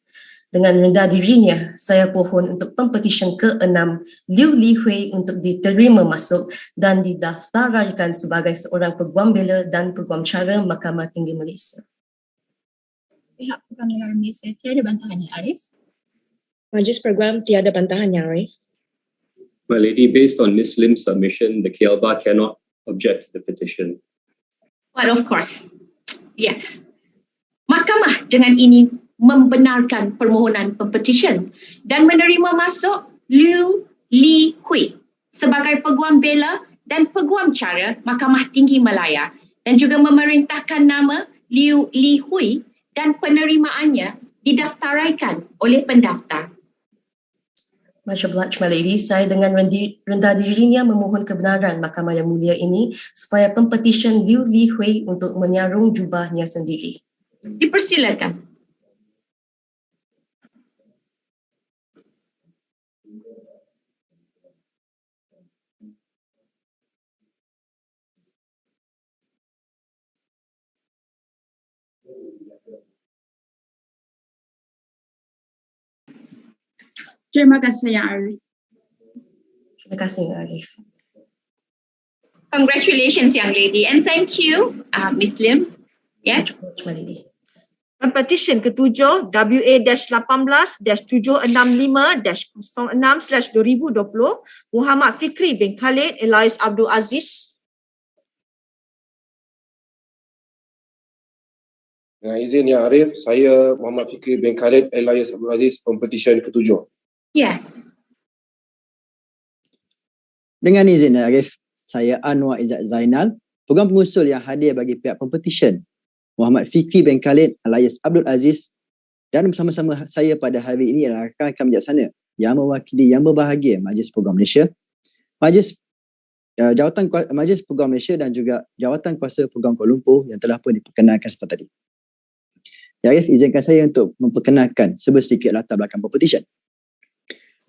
Dengan rendah dirinya, saya pohon untuk Pempetisyen ke-6 Liu Li Hui untuk diterima masuk dan didaftaraikan sebagai seorang Peguam Bela dan Peguam Cara Mahkamah Tinggi Malaysia. Pihak Pendengaran Malaysia tiada bantahannya, Arif. Majlis Peguam tiada bantahannya, Arif. My lady, based on Ms. Lim's submission, the KLBA cannot object to the petition. But of course, yes. Mahkamah dengan ini membenarkan permohonan pempetisyen dan menerima masuk Liu Li Hui sebagai Peguam Bela dan Peguam Cara Mahkamah Tinggi Malaya dan juga memerintahkan nama Liu Li Hui dan penerimaannya didaftaraikan oleh pendaftar. Much obliged, my lady. Saya dengan rendah dirinya memohon kebenaran Mahkamah yang mulia ini supaya Pempetisyen Liu Li Hui untuk menyarung jubahnya sendiri. Dipersilakan. Terima kasih, Yang Arif. Terima kasih, Arif. Congratulations, young lady, and thank you, Ms. Lim. Yes. My lady. Pempetisyen ke-7 WA-785-765-06/2020 Muhammad Fikri bin Khalid alias Abdul Aziz. Dengan izin Yang Arif, saya Muhammad Fikri bin Khalid alias Abdul Aziz, Pempetisyen ke-7. Yes. Dengan izin Yang Arif, saya Anwar Izzat Zainal, Peguam pengusul yang hadir bagi pihak Pempetisyen Muhammad Fikri bin Khalid alias Abdul Aziz, dan bersama-sama saya pada hari ini adalah rakan-rakan bijaksana yang mewakili yang berbahagia Majlis Peguam Malaysia, Majlis Peguam Malaysia dan juga Jawatan Kuasa Peguam Kuala Lumpur yang telah pun diperkenalkan seperti tadi. Ya Arif, izinkan saya untuk memperkenalkan sedikit latar belakang Pempetisyen.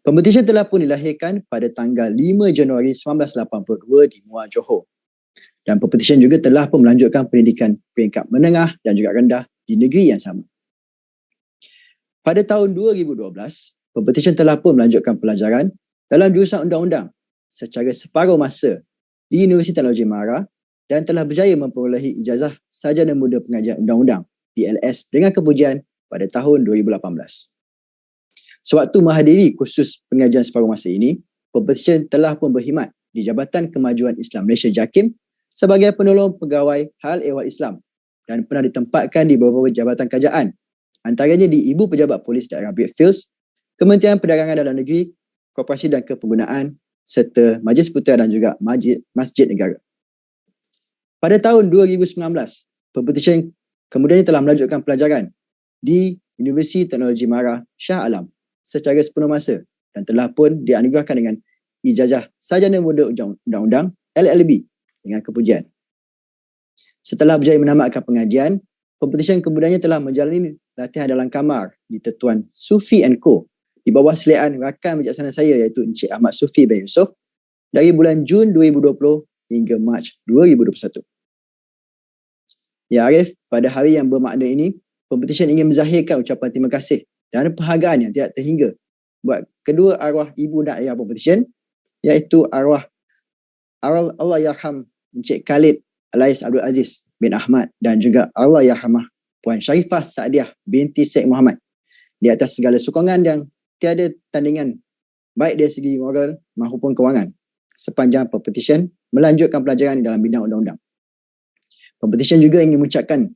Pempetisyen telah pun dilahirkan pada tanggal 5 Januari 1982 di Muar Johor. Dan Pempetisyen juga telah pun melanjutkan pendidikan peringkat menengah dan juga rendah di negeri yang sama. Pada tahun 2012, Pempetisyen telah pun melanjutkan pelajaran dalam jurusan undang-undang secara separuh masa di Universiti Teknologi Mara dan telah berjaya memperolehi ijazah sarjana muda pengajian undang-undang PLS dengan kepujian pada tahun 2018. Sewaktu menghadiri kursus pengajian separuh masa ini, Pempetisyen telah pun berkhidmat di Jabatan Kemajuan Islam Malaysia JAKIM sebagai penolong pegawai hal ehwal Islam dan pernah ditempatkan di beberapa jabatan kerajaan, antaranya di Ibu Pejabat Polis Daerah Brickfields, Kementerian Perdagangan Dalam Negeri, Koperasi dan Kepenggunaan, serta Majlis Putera dan juga Masjid Negara. Pada tahun 2019, Pempetisyen kemudian telah melanjutkan pelajaran di Universiti Teknologi Mara Shah Alam secara sepenuh masa dan telah pun dianugerahkan dengan ijazah sarjana muda undang-undang LLB dengan kepujian. Setelah berjaya menamatkan pengajian, Pempetisyen kemudiannya telah menjalani latihan dalam kamar di Tetuan Sufi & Co di bawah seliaan rakan bijaksana saya iaitu Encik Ahmad Sufi bin Yusof dari bulan Jun 2020 hingga Mac 2021. Ya Arif, pada hari yang bermakna ini, Pempetisyen ingin menzahirkan ucapan terima kasih dan penghargaan yang tidak terhingga buat kedua arwah ibu dan ayah Pempetisyen, iaitu arwah Allahyarham Encik Khalid alias Abdul Aziz bin Ahmad dan juga Allahyarhamah Puan Sharifah Saadiah binti Syed Muhammad di atas segala sokongan yang tiada tandingan baik dari segi moral maupun kewangan sepanjang Pempetisyen melanjutkan pelajaran di dalam bidang undang-undang. Pempetisyen juga ingin mengucapkan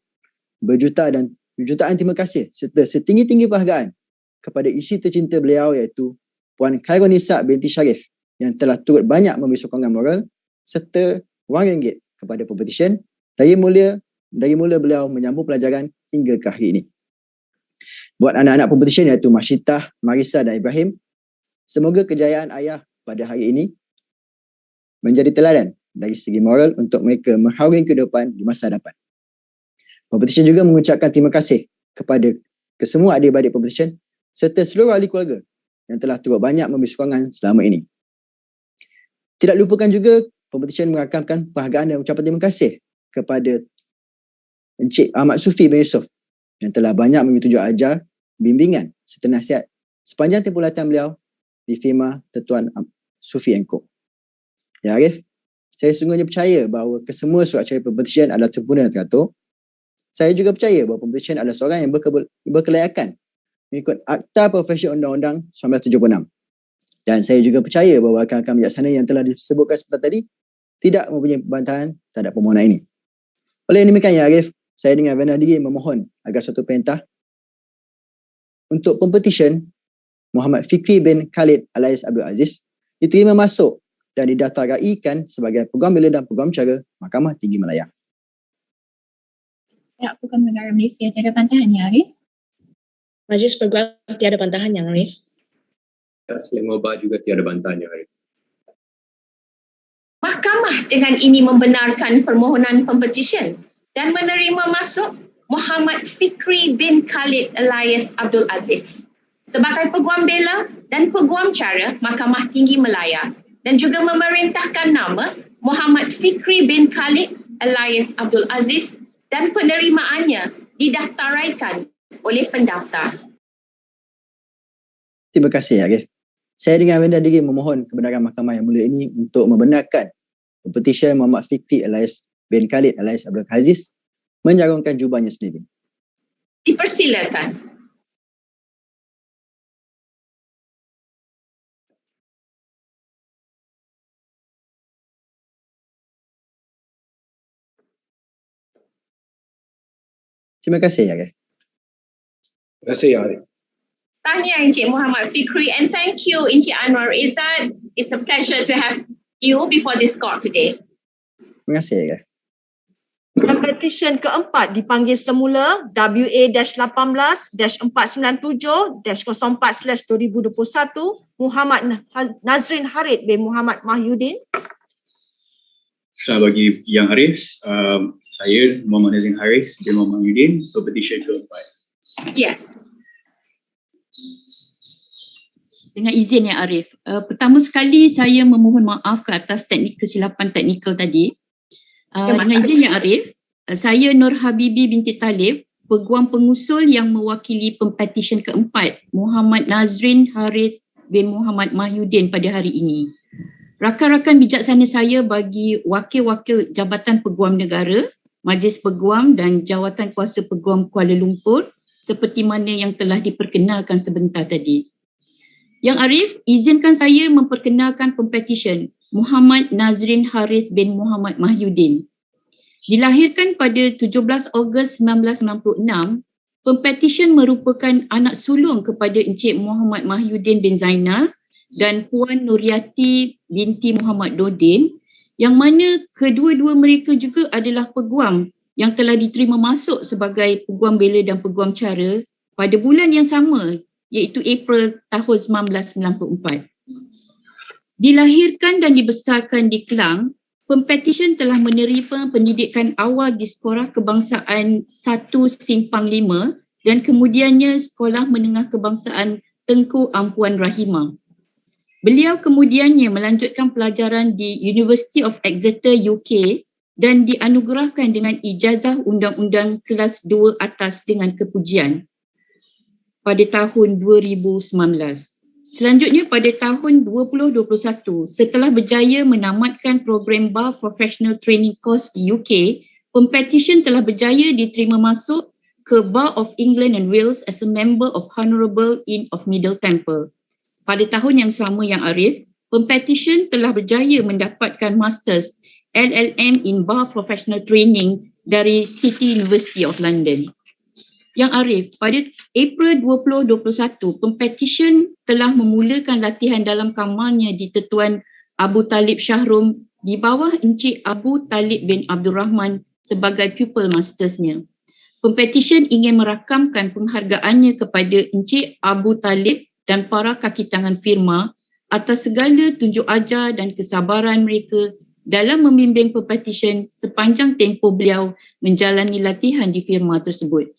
berjutaan terima kasih serta setinggi-tinggi penghargaan kepada isteri tercinta beliau iaitu Puan Khairunisa binti Sharif yang telah turut banyak memberi sokongan moral serta RM1 kepada Pempetisyen dari mula beliau menyambung pelajaran hingga ke hari ini. Buat anak-anak Pempetisyen iaitu Masyitah, Marisa dan Ibrahim, semoga kejayaan ayah pada hari ini menjadi teladan dari segi moral untuk mereka mengharungi kehidupan di masa depan. Pempetisyen juga mengucapkan terima kasih kepada kesemua adik-adik Pempetisyen serta seluruh ahli keluarga yang telah turut banyak memberi sokongan selama ini. Tidak lupakan juga Pempetisyen merakamkan penghargaan dan ucapan terima kasih kepada Encik Ahmad Sufi bin Yusof yang telah banyak memberi tunjuk ajar, bimbingan serta nasihat sepanjang tempoh latihan beliau di firma Tuan Sufi & Co. Ya Arif, saya sungguhnya percaya bahawa kesemua surat cara Pempetisyen adalah sempurna dan teratur. Saya juga percaya bahawa Pempetisyen adalah seorang yang berkelayakan mengikut Akta Profesi Undang-Undang 1976. Dan saya juga percaya bahawa rakan-rakan bijaksana yang telah disebutkan sebentar tadi tidak mempunyai bantahan terhadap permohonan ini. Oleh demikian ya Arif, saya dengan rendah diri memohon agar suatu perintah untuk Pempetisyen Muhammad Fikri bin Khalid alias Abdul Aziz diterima masuk dan didaftaraikan sebagai Peguam Bela dan Peguam Cara Mahkamah Tinggi Malaya. Ya, Peguam Negara Malaysia tiada bantahan ya Arif. Majlis Peguam tiada bantahan yang Arif. Selengobah juga tiada bantahan yang Arif. Mahkamah dengan ini membenarkan permohonan Pempetisyen dan menerima masuk Muhammad Fikri bin Khalid alias Abdul Aziz sebagai Peguam Bela dan Peguam Cara Mahkamah Tinggi Malaya dan juga memerintahkan nama Muhammad Fikri bin Khalid alias Abdul Aziz dan penerimaannya didaftaraikan oleh pendaftar. Terima kasih Arif. Saya dengan rendah diri memohon kebenaran mahkamah yang mulia ini untuk membenarkan Pempetisyen Muhammad Fikri alias bin Khalid alias Abdul Aziz menjarungkan jubahnya sendiri. Dipersilakan. Terima kasih Arif. Terima kasih Arif. Tahniah Encik Muhammad Fikri and thank you Encik Anwar Izzat. It's a pleasure to have you before this court today. Terima kasih Arif. Pempetisyen keempat dipanggil semula WA-18-497-04/2021 Muhammad Nazrin Harid bin Muhammad Mahyudin. Bagi yang Arif, saya Muhammad Nazrin Haris bin Muhammad Mahyudin, Pempetisyen keempat. Yes. Dengan izin ya Arif, pertama sekali saya memohon maaf ke atas kesilapan teknikal tadi. Dengan izin ya Arif, saya Nur Habibi binti Talib, Peguam pengusul yang mewakili Pempetisyen keempat Muhammad Nazrin Haris bin Muhammad Mahyudin pada hari ini. Rakan-rakan bijaksana saya bagi wakil-wakil Jabatan Peguam Negara, Majlis Peguam dan Jawatan Kuasa Peguam Kuala Lumpur seperti mana yang telah diperkenalkan sebentar tadi. Yang Arif, izinkan saya memperkenalkan Pempetisyen Muhammad Nazrin Haris bin Muhammad Mahyudin. Dilahirkan pada 17 Ogos 1966, Pempetisyen merupakan anak sulung kepada Encik Muhammad Mahyudin bin Zainal dan Puan Nuriati binti Muhammad Dodin, yang mana kedua-dua mereka juga adalah peguam yang telah diterima masuk sebagai Peguam Bela dan Peguam Cara pada bulan yang sama iaitu April tahun 1994. Dilahirkan dan dibesarkan di Kelang, Pempetisyen telah menerima pendidikan awal di Sekolah Kebangsaan 1 Simpang 5 dan kemudiannya Sekolah Menengah Kebangsaan Tengku Ampuan Rahimah. Beliau kemudiannya melanjutkan pelajaran di University of Exeter, UK dan dianugerahkan dengan ijazah undang-undang kelas 2 atas dengan kepujian pada tahun 2019. Selanjutnya pada tahun 2021, setelah berjaya menamatkan program Bar Professional Training Course di UK, Pempetisyen telah berjaya diterima masuk ke Bar of England and Wales as a member of Honourable Inn of Middle Temple. Pada tahun yang sama yang Arif, Pempetisyen telah berjaya mendapatkan Masters LLM in Bar Professional Training dari City University of London. Yang Arif, pada April 2021, Pempetisyen telah memulakan latihan dalam kamarnya di Tetuan Abu Talib Shahrum di bawah Encik Abu Talib bin Abdul Rahman sebagai pupil mastersnya. Pempetisyen ingin merakamkan penghargaannya kepada Encik Abu Talib dan para kaki tangan firma atas segala tunjuk ajar dan kesabaran mereka dalam membimbing Pempetisyen sepanjang tempoh beliau menjalani latihan di firma tersebut.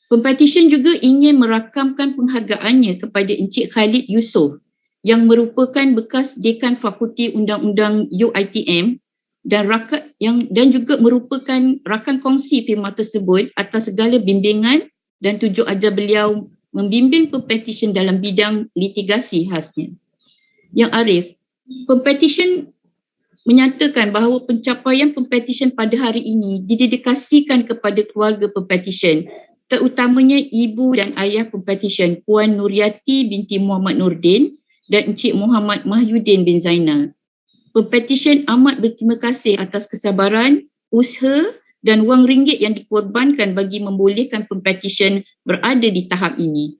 Pempetisyen juga ingin merakamkan penghargaannya kepada Encik Khalid Yusof yang merupakan bekas Dekan Fakulti Undang-Undang UiTM dan juga merupakan rakan kongsi firma tersebut atas segala bimbingan dan tunjuk ajar beliau membimbing Pempetisyen dalam bidang litigasi khasnya. Yang Arif, Pempetisyen menyatakan bahawa pencapaian Pempetisyen pada hari ini didedikasikan kepada keluarga Pempetisyen, terutamanya ibu dan ayah Pempetisyen Puan Nuriati binti Muhammad Nordin dan Encik Muhammad Mahyudin bin Zainal. Pempetisyen amat berterima kasih atas kesabaran, usaha dan wang ringgit yang dikorbankan bagi membolehkan Pempetisyen berada di tahap ini.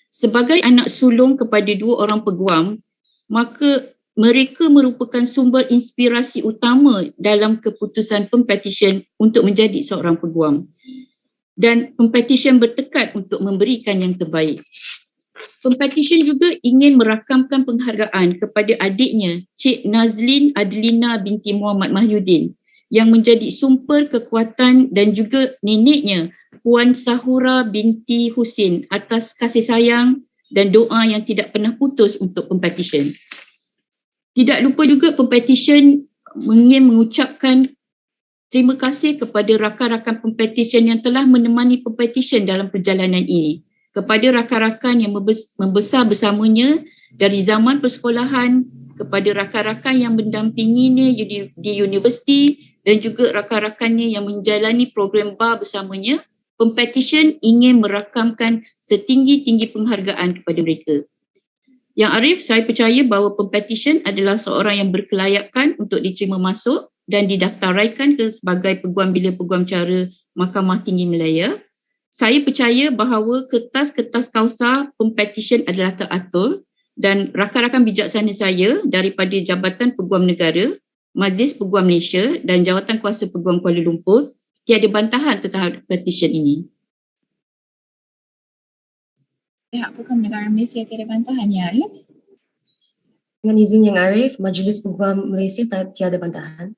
Sebagai anak sulung kepada dua orang peguam, maka mereka merupakan sumber inspirasi utama dalam keputusan Pempetisyen untuk menjadi seorang peguam. Dan Pempetisyen bertekad untuk memberikan yang terbaik. Pempetisyen juga ingin merakamkan penghargaan kepada adiknya Cik Nazlin Adlina binti Muhammad Mahyudin yang menjadi sumber kekuatan dan juga neneknya Puan Sahura binti Husin atas kasih sayang dan doa yang tidak pernah putus untuk Pempetisyen. Tidak lupa juga Pempetisyen ingin mengucapkan terima kasih kepada rakan-rakan Pempetisyen yang telah menemani Pempetisyen dalam perjalanan ini. Kepada rakan-rakan yang membesar bersamanya dari zaman persekolahan, kepada rakan-rakan yang mendampinginya di universiti dan juga rakan-rakannya yang menjalani program bar bersamanya, Pempetisyen ingin merakamkan setinggi-tinggi penghargaan kepada mereka. Yang Arif, saya percaya bahawa Pempetisyen adalah seorang yang berkelayakan untuk diterima masuk dan didaftaraikan sebagai Peguam Bela Peguam Cara Mahkamah Tinggi Malaya. Saya percaya bahawa kertas-kertas kausa Pempetisyen adalah teratur dan rakan-rakan bijaksana saya daripada Jabatan Peguam Negara, Majlis Peguam Malaysia dan Jawatan Kuasa Peguam Kuala Lumpur tiada bantahan terhadap petisyen ini. Pihak Peguam Negara Malaysia tiada bantahan ya Arif? Dengan izin Yang Arif, Majlis Peguam Malaysia tiada bantahan.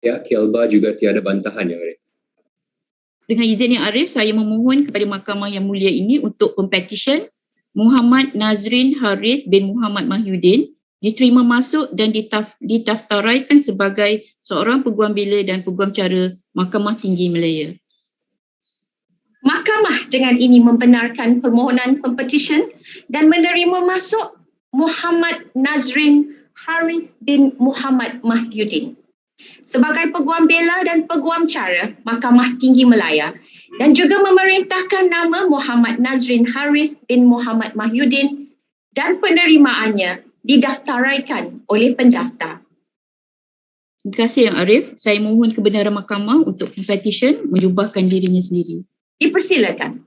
Pihak KLBA juga tiada bantahan Yang Arif. Dengan izin Yang Arif, saya memohon kepada Mahkamah Yang Mulia ini untuk Pempetisyen Muhammad Nazrin Harith bin Muhammad Mahyudin diterima masuk dan didaftaraikan sebagai seorang Peguam Bela dan Peguam Cara Mahkamah Tinggi Malaya. Mahkamah dengan ini membenarkan permohonan Pempetisyen dan menerima masuk Muhammad Nazrin Harith bin Muhammad Mahyudin sebagai Peguam Bela dan Peguam Cara Mahkamah Tinggi Malaya dan juga memerintahkan nama Muhammad Nazrin Harith bin Muhammad Mahyudin dan penerimaannya didaftaraikan oleh pendaftar. Terima kasih Yang Arif. Saya mohon kebenaran mahkamah untuk Pempetisyen menjubahkan dirinya sendiri. Dipersilakan.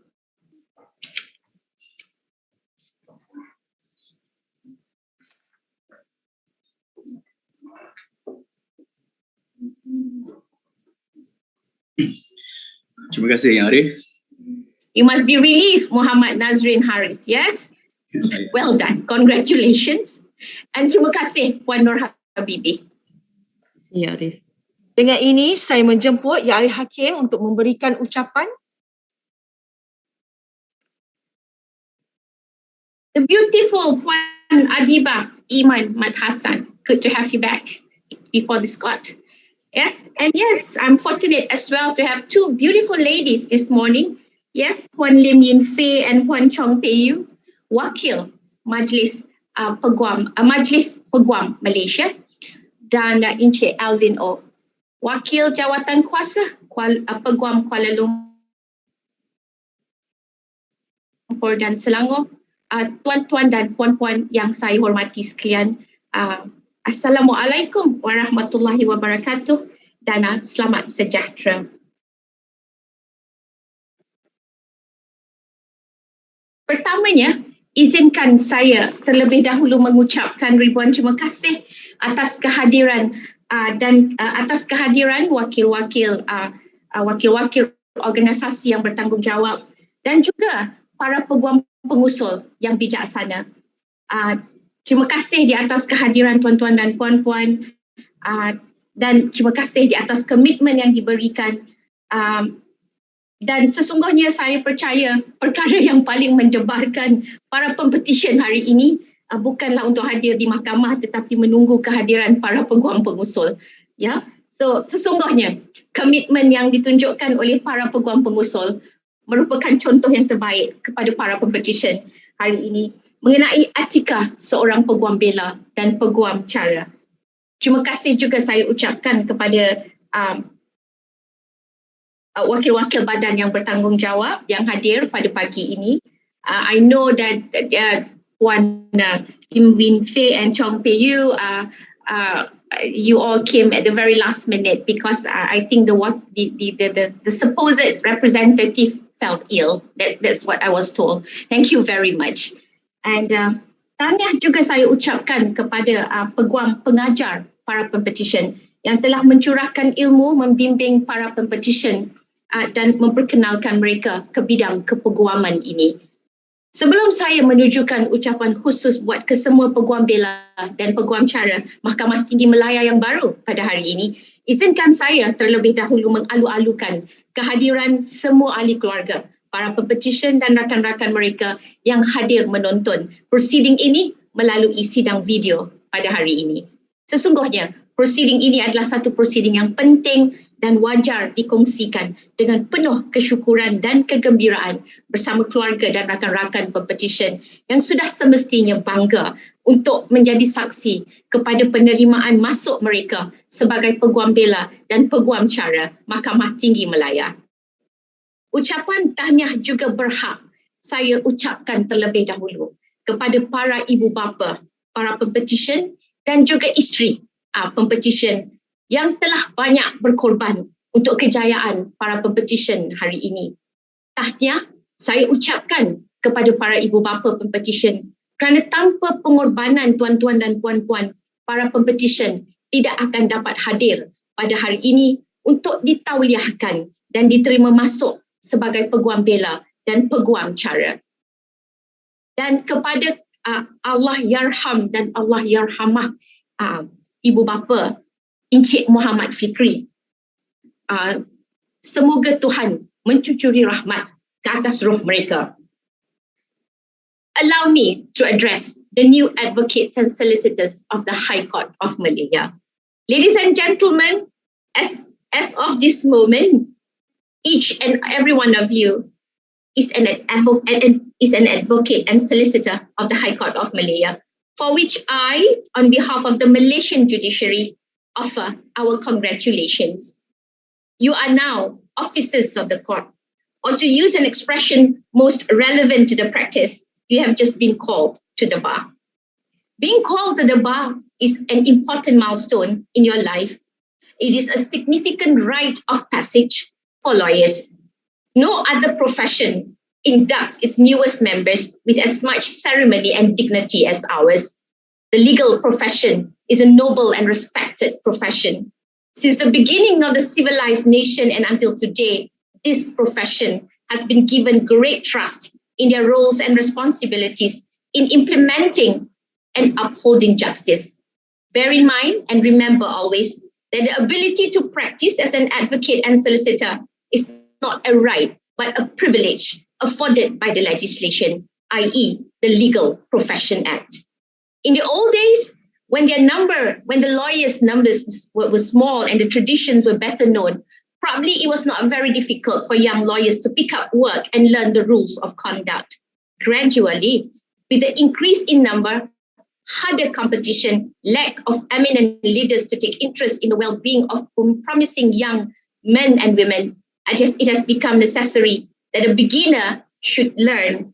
Terima kasih Yang Arif. You must be relieved, Muhammad Nazrin Harith, yes? Yes, well done. Congratulations. And terima kasih Puan Nur Habibi. Ya Arif. Dengan ini saya menjemput Yang Ahli Hakim untuk memberikan ucapan. The beautiful Puan Adibah Iman Mat Hassan. Good to have you back before this court. Yes, and yes, I'm fortunate as well to have two beautiful ladies this morning. Yes, Puan Lim Yin Fei and Puan Chong Pei Yu, Wakil Majlis Peguam Malaysia dan Encik Alvin O, Wakil Jawatan Kuasa Peguam Kuala Lumpur dan Selangor, tuan-tuan dan puan-puan yang saya hormati sekalian, Assalamualaikum warahmatullahi wabarakatuh dan selamat sejahtera. Pertamanya, izinkan saya terlebih dahulu mengucapkan ribuan terima kasih atas kehadiran atas kehadiran wakil-wakil organisasi yang bertanggungjawab dan juga para peguam pengusul yang bijaksana. Terima kasih di atas kehadiran tuan-tuan dan puan-puan dan terima kasih di atas komitmen yang diberikan. Dan sesungguhnya saya percaya perkara yang paling mendebarkan para pempetisyen hari ini bukanlah untuk hadir di mahkamah tetapi menunggu kehadiran para peguam pengusul. Ya, so sesungguhnya komitmen yang ditunjukkan oleh para peguam pengusul merupakan contoh yang terbaik kepada para pempetisyen hari ini mengenai etika seorang peguam bela dan peguam cara. Terima kasih juga saya ucapkan kepada wakil-wakil badan yang bertanggungjawab yang hadir pada pagi ini. I know that Puan Kim Win Fei and Chong Pei Yu, you all came at the very last minute because I think the supposed representative felt ill. That's what I was told. Thank you very much. And tahniah juga saya ucapkan kepada peguam pengajar para pempetisyen yang telah mencurahkan ilmu membimbing para pempetisyen dan memperkenalkan mereka ke bidang kepeguaman ini. Sebelum saya menunjukkan ucapan khusus buat kesemua peguam bela dan peguam cara Mahkamah Tinggi Malaya yang baru pada hari ini, izinkan saya terlebih dahulu mengalu-alukan kehadiran semua ahli keluarga, para pempetisyen dan rakan-rakan mereka yang hadir menonton prosiding ini melalui sidang video pada hari ini. Sesungguhnya, prosiding ini adalah satu prosiding yang penting dan wajar dikongsikan dengan penuh kesyukuran dan kegembiraan bersama keluarga dan rakan-rakan pempetisyen yang sudah semestinya bangga untuk menjadi saksi kepada penerimaan masuk mereka sebagai peguam bela dan peguam cara Mahkamah Tinggi Malaya. Ucapan tahniah juga berhak saya ucapkan terlebih dahulu kepada para ibu bapa, para pempetisyen dan juga isteri pempetisyen yang telah banyak berkorban untuk kejayaan para pempetisyen hari ini. Tahniah saya ucapkan kepada para ibu bapa pempetisyen kerana tanpa pengorbanan tuan-tuan dan puan-puan, para pempetisyen tidak akan dapat hadir pada hari ini untuk ditauliahkan dan diterima masuk sebagai peguam bela dan peguam cara. Dan kepada Allah yarham dan Allah yarhamah ibu bapa Encik Muhammad Fikri, semoga Tuhan mencucuri rahmat ke atas roh mereka. Allow me to address the new advocates and solicitors of the High Court of Malaya. Ladies and gentlemen, as of this moment, each and every one of you is an advocate and solicitor of the High Court of Malaya, for which I, on behalf of the Malaysian judiciary, offer our congratulations. You are now officers of the court, or to use an expression most relevant to the practice, you have just been called to the bar. Being called to the bar is an important milestone in your life. It is a significant rite of passage for lawyers. No other profession inducts its newest members with as much ceremony and dignity as ours. The legal profession is a noble and respected profession. Since the beginning of the civilized nation and until today, this profession has been given great trust in their roles and responsibilities in implementing and upholding justice. Bear in mind and remember always that the ability to practice as an advocate and solicitor is not a right, but a privilege afforded by the legislation, i.e. the Legal Profession Act. In the old days, when the lawyers' numbers were small and the traditions were better known, probably it was not very difficult for young lawyers to pick up work and learn the rules of conduct. Gradually, with the increase in number, harder competition, lack of eminent leaders to take interest in the well-being of promising young men and women, it has become necessary that a beginner should learn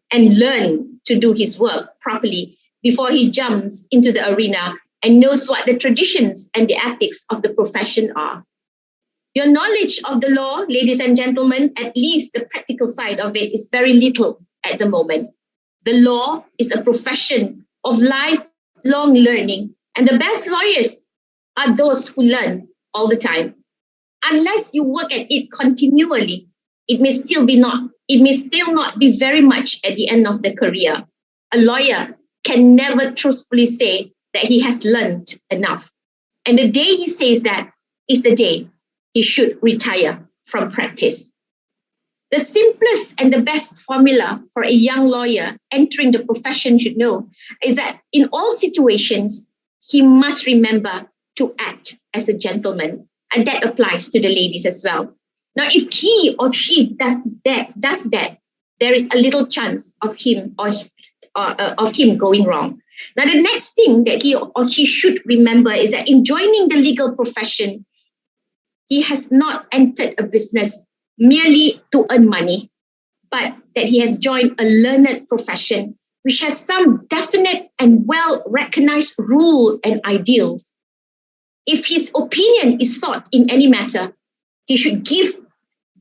to do his work properly before he jumps into the arena and knows what the traditions and the ethics of the profession are. Your knowledge of the law, ladies and gentlemen, at least the practical side of it, is very little at the moment. The law is a profession of lifelong learning, and the best lawyers are those who learn all the time. Unless you work at it continually, it may still not be very much at the end of the career. A lawyer can never truthfully say that he has learned enough. And the day he says that is the day he should retire from practice. The simplest and the best formula for a young lawyer entering the profession should know is that in all situations, he must remember to act as a gentleman. And that applies to the ladies as well. Now, if he or she does that, there is a little chance of him of him going wrong. Now, the next thing that he or she should remember is that in joining the legal profession, he has not entered a business merely to earn money, but that he has joined a learned profession which has some definite and well-recognized rules and ideals. If his opinion is sought in any matter, he should give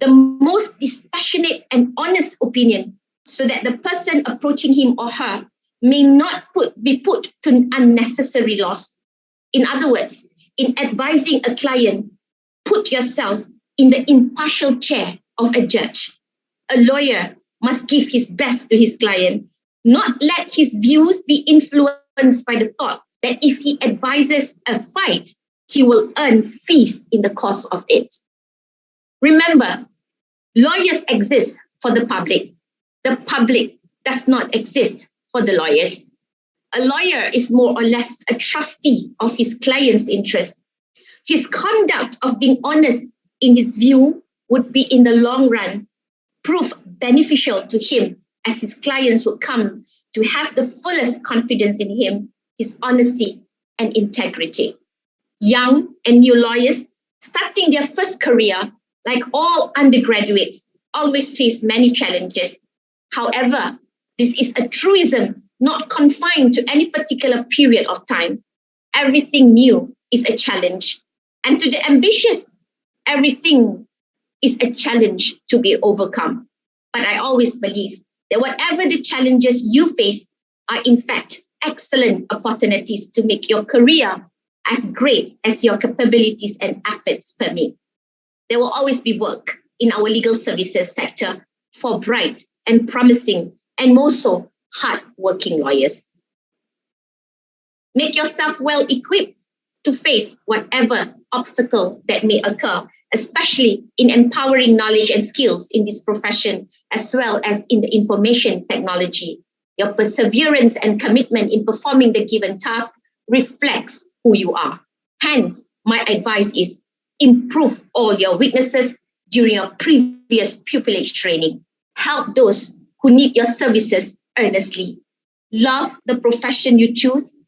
the most dispassionate and honest opinion so that the person approaching him or her may not be put to unnecessary loss. In other words, in advising a client, put yourself in the impartial chair of a judge. A lawyer must give his best to his client, not let his views be influenced by the thought that if he advises a fight, he will earn fees in the course of it. Remember, lawyers exist for the public. The public does not exist for the lawyers. A lawyer is more or less a trustee of his client's interests. His conduct of being honest in his view would be in the long run prove beneficial to him, as his clients will come to have the fullest confidence in him, his honesty and integrity. Young and new lawyers starting their first career, like all undergraduates, always face many challenges. However, this is a truism not confined to any particular period of time. Everything new is a challenge. And to the ambitious, everything is a challenge to be overcome. But I always believe that whatever the challenges you face are in fact excellent opportunities to make your career as great as your capabilities and efforts permit. There will always be work in our legal services sector for bright and promising and more so hard-working lawyers. Make yourself well equipped to face whatever obstacle that may occur, especially in empowering knowledge and skills in this profession, as well as in the information technology. Your perseverance and commitment in performing the given task reflects who you are. Hence, my advice is improve all your weaknesses during your previous pupillage training. Help those who need your services earnestly. Love the profession you choose.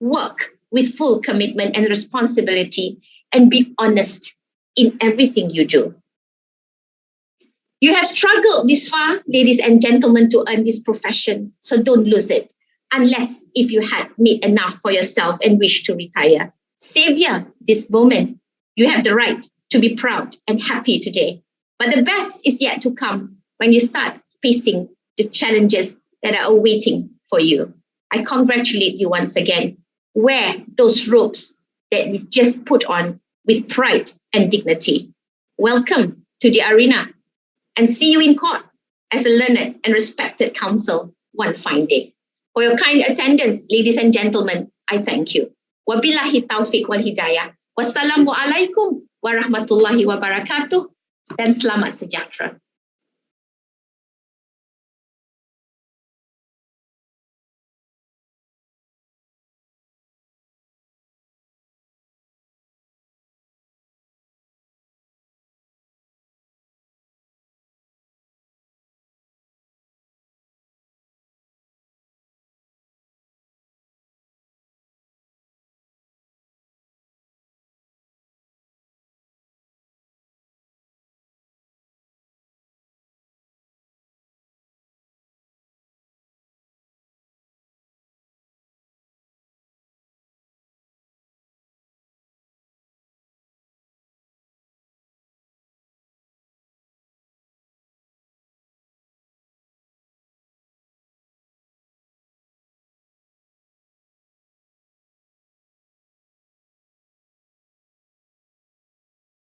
Work with full commitment and responsibility, and be honest in everything you do. You have struggled this far, ladies and gentlemen, to earn this profession, so don't lose it, unless if you had made enough for yourself and wish to retire. Savor this moment. You have the right to be proud and happy today. But the best is yet to come when you start facing the challenges that are awaiting for you. I congratulate you once again. Wear those robes that we've just put on with pride and dignity. Welcome to the arena, and see you in court as a learned and respected counsel one fine day. For your kind attendance, ladies and gentlemen, I thank you. Wabillahi taufiq wal hidayah. Wassalamualaikum warahmatullahi wabarakatuh, dan selamat sejahtera.